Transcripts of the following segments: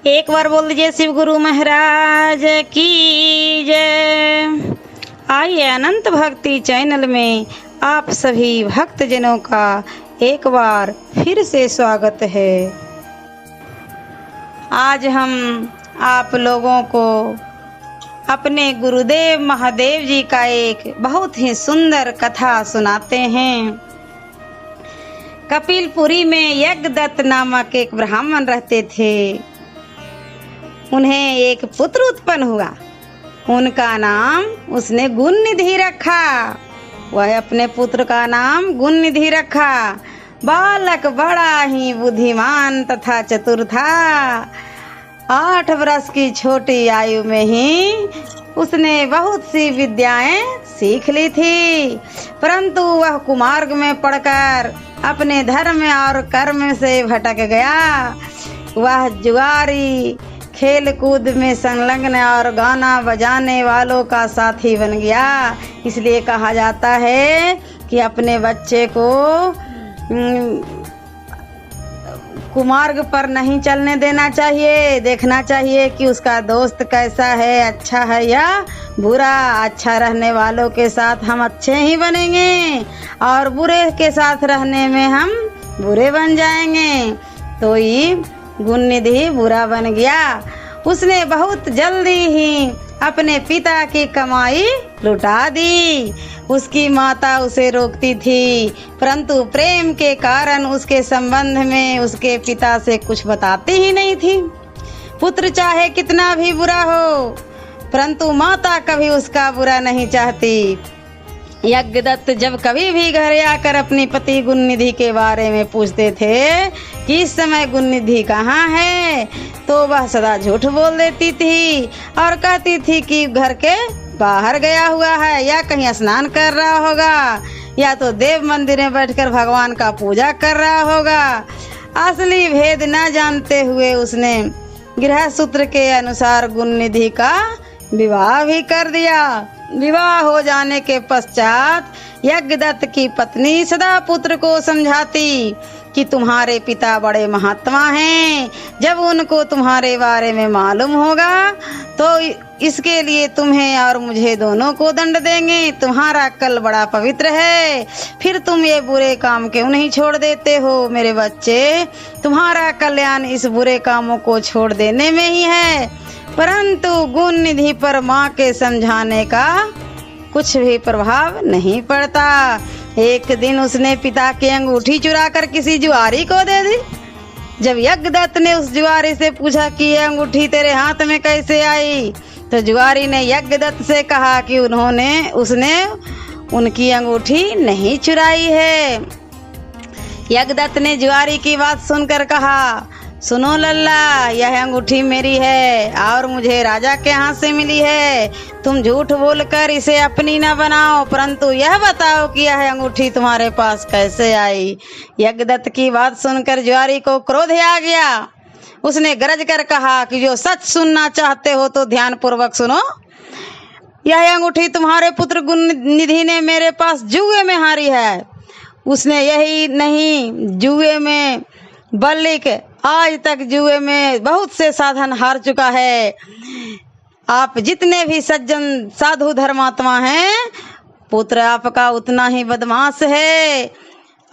एक बार बोल दीजिए शिव गुरु महाराज की जय। आइए अनंत भक्ति चैनल में आप सभी भक्तजनों का एक बार फिर से स्वागत है। आज हम आप लोगों को अपने गुरुदेव महादेव जी का एक बहुत ही सुंदर कथा सुनाते हैं। कपिलपुरी में यज्ञदत्त नामक एक ब्राह्मण रहते थे। उन्हें एक पुत्र उत्पन्न हुआ। उनका नाम उसने गुणनिधि रखा। वह अपने पुत्र का नाम गुणनिधि रखा। बालक बड़ा ही बुद्धिमान तथा चतुर था। 8 वर्ष की छोटी आयु में ही उसने बहुत सी विद्याएं सीख ली थी, परंतु वह कुमार्ग में पड़कर अपने धर्म और कर्म से भटक गया। वह जुआरी, खेल कूद में संलग्न और गाना बजाने वालों का साथी बन गया। इसलिए कहा जाता है कि अपने बच्चे को कुमार्ग पर नहीं चलने देना चाहिए। देखना चाहिए कि उसका दोस्त कैसा है, अच्छा है या बुरा। अच्छा रहने वालों के साथ हम अच्छे ही बनेंगे और बुरे के साथ रहने में हम बुरे बन जाएंगे। तो ये गुणनिधि बुरा बन गया। उसने बहुत जल्दी ही अपने पिता की कमाई लुटा दी। उसकी माता उसे रोकती थी, परंतु प्रेम के कारण उसके संबंध में उसके पिता से कुछ बताती ही नहीं थी। पुत्र चाहे कितना भी बुरा हो, परंतु माता कभी उसका बुरा नहीं चाहती। यज्ञदत्त जब कभी भी घर आकर अपनी पति गुणनिधि के बारे में पूछते थे कि इस समय गुणनिधि कहाँ है, तो वह सदा झूठ बोल देती थी और कहती थी कि घर के बाहर गया हुआ है, या कहीं स्नान कर रहा होगा, या तो देव मंदिर में बैठकर भगवान का पूजा कर रहा होगा। असली भेद न जानते हुए उसने गृह सूत्र के अनुसार गुणनिधि का विवाह भी कर दिया। विवाह हो जाने के पश्चात यज्ञदत्त की पत्नी सदा पुत्र को समझाती कि तुम्हारे पिता बड़े महात्मा हैं। जब उनको तुम्हारे बारे में मालूम होगा तो इसके लिए तुम्हें और मुझे दोनों को दंड देंगे। तुम्हारा कल बड़ा पवित्र है, फिर तुम ये बुरे काम क्यों नहीं छोड़ देते हो? मेरे बच्चे, तुम्हारा कल्याण इस बुरे कामों को छोड़ देने में ही है। परंतु गुणनिधि पर माँ के समझाने का कुछ भी प्रभाव नहीं पड़ता। एक दिन उसने पिता की अंगूठी चुरा कर किसी जुआरी को दे दी। जब यज्ञदत्त ने उस जुआरी से पूछा कि यह अंगूठी तेरे हाथ में कैसे आई, तो जुआरी ने यज्ञदत्त से कहा कि उसने उनकी अंगूठी नहीं चुराई है। यज्ञदत्त ने जुआरी की बात सुनकर कहा, सुनो लल्ला, यह अंगूठी मेरी है और मुझे राजा के हाथ से मिली है। तुम झूठ बोलकर इसे अपनी न बनाओ, परंतु यह बताओ कि यह अंगूठी तुम्हारे पास कैसे आई। यज्ञदत्त की बात सुनकर जुआरी को क्रोध आ गया। उसने गरज कर कहा कि जो सच सुनना चाहते हो तो ध्यान पूर्वक सुनो। यह अंगूठी तुम्हारे पुत्र गुणनिधि ने मेरे पास जुए में हारी है। उसने यही नहीं, जुए में बल्कि आज तक जुए में बहुत से साधन हार चुका है। आप जितने भी सज्जन साधु धर्मात्मा हैं, पुत्र आपका उतना ही बदमाश है।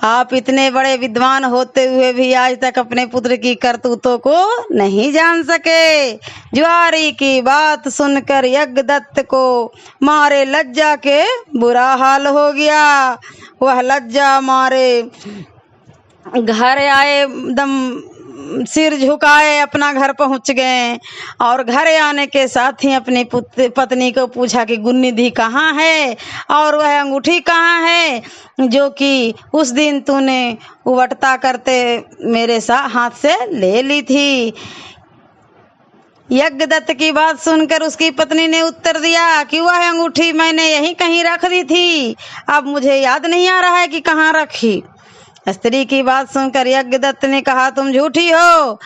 आप इतने बड़े विद्वान होते हुए भी आज तक अपने पुत्र की करतूतों को नहीं जान सके। जुआरी की बात सुनकर यज्ञदत्त को मारे लज्जा के बुरा हाल हो गया। वह लज्जा मारे घर आए, दम सिर झुकाए अपना घर पहुंच गए और घर आने के साथ ही अपनी पत्नी को पूछा कि गुणनिधि कहाँ है और वह अंगूठी कहाँ है जो कि उस दिन तूने उवटता करते मेरे हाथ से ले ली थी। यज्ञदत्त की बात सुनकर उसकी पत्नी ने उत्तर दिया कि वह अंगूठी मैंने यहीं कहीं रख दी थी, अब मुझे याद नहीं आ रहा है कि कहाँ रखी। स्त्री की बात सुनकर यज्ञदत्त ने कहा, तुम झूठी हो।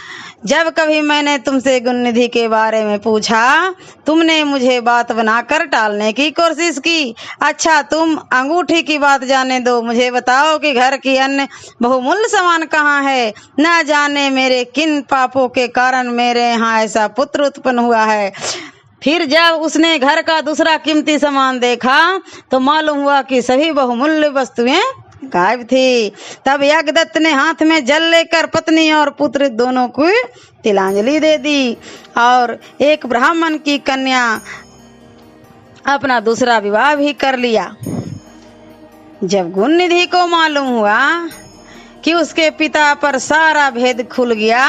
जब कभी मैंने तुमसे गुणनिधि के बारे में पूछा, तुमने मुझे बात बनाकर टालने की कोशिश की। अच्छा, तुम अंगूठी की बात जाने दो, मुझे बताओ कि घर की अन्य बहुमूल्य सामान कहाँ है। न जाने मेरे किन पापों के कारण मेरे यहाँ ऐसा पुत्र उत्पन्न हुआ है। फिर जब उसने घर का दूसरा कीमती सामान देखा तो मालूम हुआ कि सभी बहुमूल्य वस्तुएं गायब थी। तब यज्ञदत्त ने हाथ में जल लेकर पत्नी और पुत्र दोनों को तिलांजलि दे दी और एक ब्राह्मण की कन्या अपना दूसरा विवाह भी कर लिया। जब गुणनिधि को मालूम हुआ कि उसके पिता पर सारा भेद खुल गया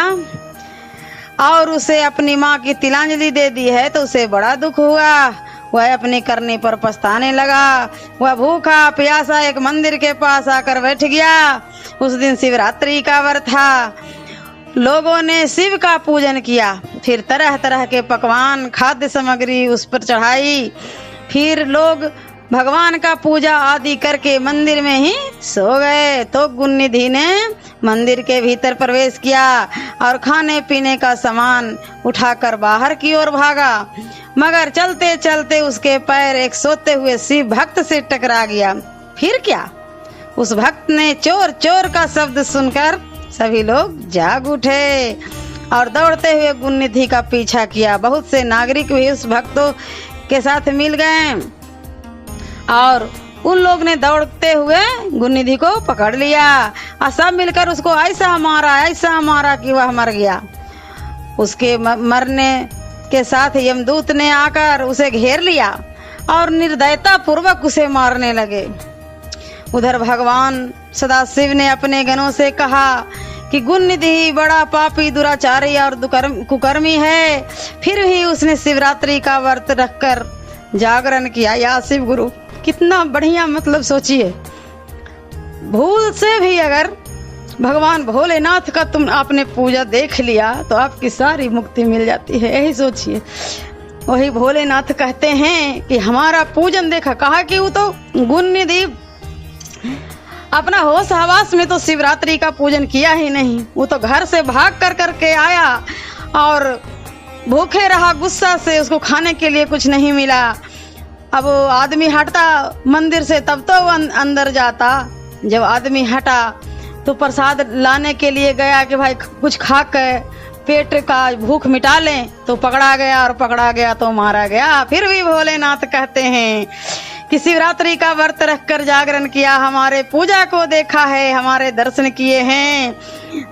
और उसे अपनी माँ की तिलांजलि दे दी है, तो उसे बड़ा दुख हुआ। वह अपने करने पर पछताने लगा। वह भूखा प्यासा एक मंदिर के पास आकर बैठ गया। उस दिन शिवरात्रि का व्रत था। लोगों ने शिव का पूजन किया, फिर तरह तरह के पकवान खाद्य सामग्री उस पर चढ़ाई। फिर लोग भगवान का पूजा आदि करके मंदिर में ही सो गए। तो गुणनिधि ने मंदिर के भीतर प्रवेश किया और खाने पीने का सामान उठाकर बाहर की ओर भागा, मगर चलते चलते उसके पैर एक सोते हुए शिव भक्त से टकरा गया। फिर क्या, उस भक्त ने चोर चोर का शब्द सुनकर सभी लोग जाग उठे और दौड़ते हुए गुणनिधि का पीछा किया। बहुत से नागरिक भी उस भक्तों के साथ मिल गए और उन लोग ने दौड़ते हुए गुणनिधि को पकड़ लिया और सब मिलकर उसको ऐसा मारा कि वह मर गया। उसके मरने के साथ यमदूत ने आकर उसे घेर लिया और निर्दयता पूर्वक उसे मारने लगे। उधर भगवान सदाशिव ने अपने गणों से कहा कि गुणनिधि बड़ा पापी, दुराचारी और कुकर्मी है, फिर भी उसने शिवरात्रि का व्रत रखकर जागरण किया। या शिव गुरु, कितना बढ़िया, मतलब सोचिए, भूल से भी अगर भगवान भोलेनाथ का आपने पूजा देख लिया तो आपकी सारी मुक्ति मिल जाती है। यही सोचिए, वही भोलेनाथ कहते हैं कि हमारा पूजन देखा। कहा कि वो तो गुणनिधि अपना होश हवास में तो शिवरात्रि का पूजन किया ही नहीं। वो तो घर से भाग कर करके आया और भूखे रहा गुस्सा से, उसको खाने के लिए कुछ नहीं मिला। अब वो आदमी हटता मंदिर से तब तो वो अंदर जाता। जब आदमी हटा तो प्रसाद लाने के लिए गया कि भाई कुछ खा कर पेट का भूख मिटा लें, तो पकड़ा गया और पकड़ा गया तो मारा गया। फिर भी भोलेनाथ कहते हैं कि शिवरात्रि का व्रत रखकर जागरण किया, हमारे पूजा को देखा है, हमारे दर्शन किए हैं।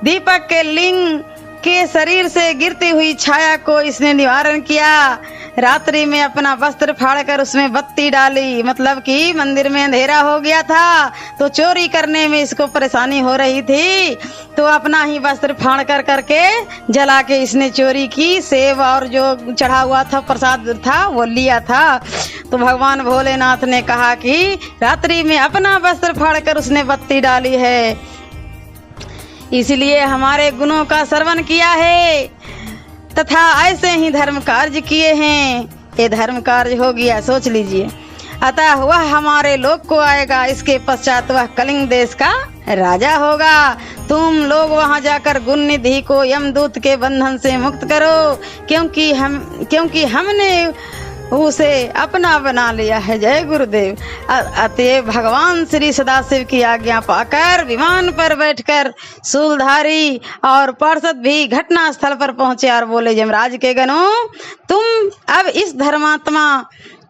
दीपक के लिंग के शरीर से गिरती हुई छाया को इसने निवारण किया। रात्रि में अपना वस्त्र फाड़कर उसमें बत्ती डाली, मतलब कि मंदिर में अंधेरा हो गया था तो चोरी करने में इसको परेशानी हो रही थी, तो अपना ही वस्त्र फाड़ कर करके जला के इसने चोरी की। सेब और जो चढ़ा हुआ था प्रसाद था वो लिया था। तो भगवान भोलेनाथ ने कहा कि रात्रि में अपना वस्त्र फाड़कर उसने बत्ती डाली है, इसलिए हमारे गुणों का श्रवण किया है तथा ऐसे ही धर्म कार्य किए हैं। ये धर्म कार्य हो गया, सोच लीजिए। अतः वह हमारे लोक को आएगा, इसके पश्चात वह कलिंग देश का राजा होगा। तुम लोग वहां जाकर गुणनिधि को यमदूत के बंधन से मुक्त करो, क्योंकि हमने उसे अपना बना लिया है। जय गुरुदेव। अतएव भगवान श्री सदाशिव की आज्ञा पाकर विमान पर बैठकर सूलधारी और पार्षद भी घटना स्थल पर पहुंचे और बोले, यमराज के गणों, तुम अब इस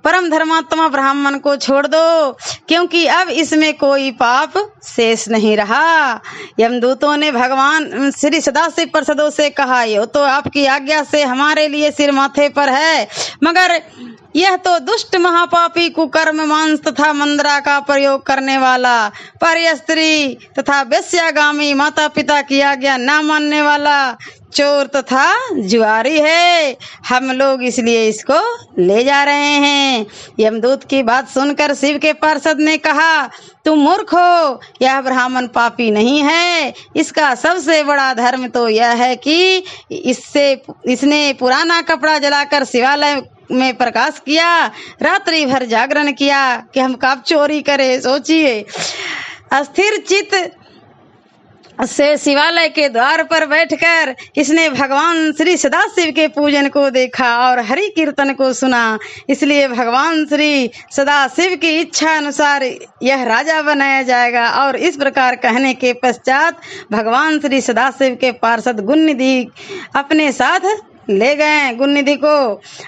परम धर्मात्मा ब्राह्मण को छोड़ दो, क्योंकि अब इसमें कोई पाप शेष नहीं रहा। यमदूतों ने भगवान श्री सदाशिव पार्षदों से कहा, ये तो आपकी आज्ञा से हमारे लिए सिर माथे पर है, मगर यह तो दुष्ट महापापी कुकर्म मांस तथा मंद्रा का प्रयोग करने वाला पर स्त्री तथा वेश्यागामी माता पिता की आज्ञा न मानने वाला चोर तथा जुआरी है। हम लोग इसलिए इसको ले जा रहे हैं। यमदूत की बात सुनकर शिव के पार्षद ने कहा, तुम मूर्ख हो, यह ब्राह्मण पापी नहीं है। इसका सबसे बड़ा धर्म तो यह है कि इसने पुराना कपड़ा जलाकर शिवालय में प्रकाश किया, रात्रि भर जागरण किया कि हम कब चोरी करें। सोचिए, अस्थिर चित्त से शिवालय के द्वार पर बैठकर इसने भगवान श्री सदाशिव के पूजन को देखा और हरि कीर्तन को सुना। इसलिए भगवान श्री सदाशिव की इच्छा अनुसार यह राजा बनाया जाएगा। और इस प्रकार कहने के पश्चात भगवान श्री सदाशिव के पार्षद गुणनिधि अपने साथ ले गए गुणनिधि को।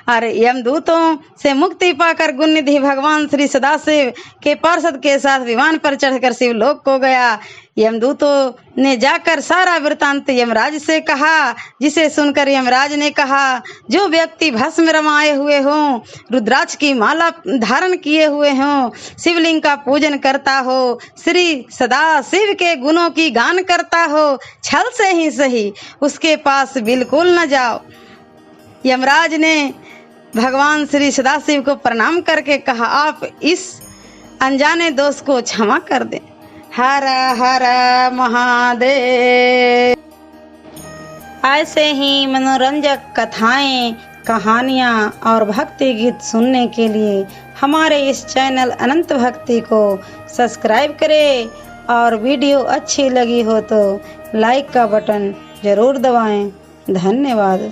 और यमदूतों से मुक्ति पाकर गुणनिधि भगवान श्री सदाशिव के पार्षद के साथ विमान पर चढ़कर शिवलोक को गया। यमदूतों ने जाकर सारा वृतांत यमराज से कहा, जिसे सुनकर यमराज ने कहा, जो व्यक्ति भस्म रमाए हुए हों, रुद्राक्ष की माला धारण किए हुए हों, शिवलिंग का पूजन करता हो, श्री सदाशिव के गुणों की गान करता हो, छल से ही सही उसके पास बिल्कुल न जाओ। यमराज ने भगवान श्री सदाशिव को प्रणाम करके कहा, आप इस अनजाने दोष को क्षमा कर दें। हर हर महादेव। ऐसे ही मनोरंजक कथाएं, कहानियाँ और भक्ति गीत सुनने के लिए हमारे इस चैनल अनंत भक्ति को सब्सक्राइब करें और वीडियो अच्छी लगी हो तो लाइक का बटन जरूर दबाएं। धन्यवाद।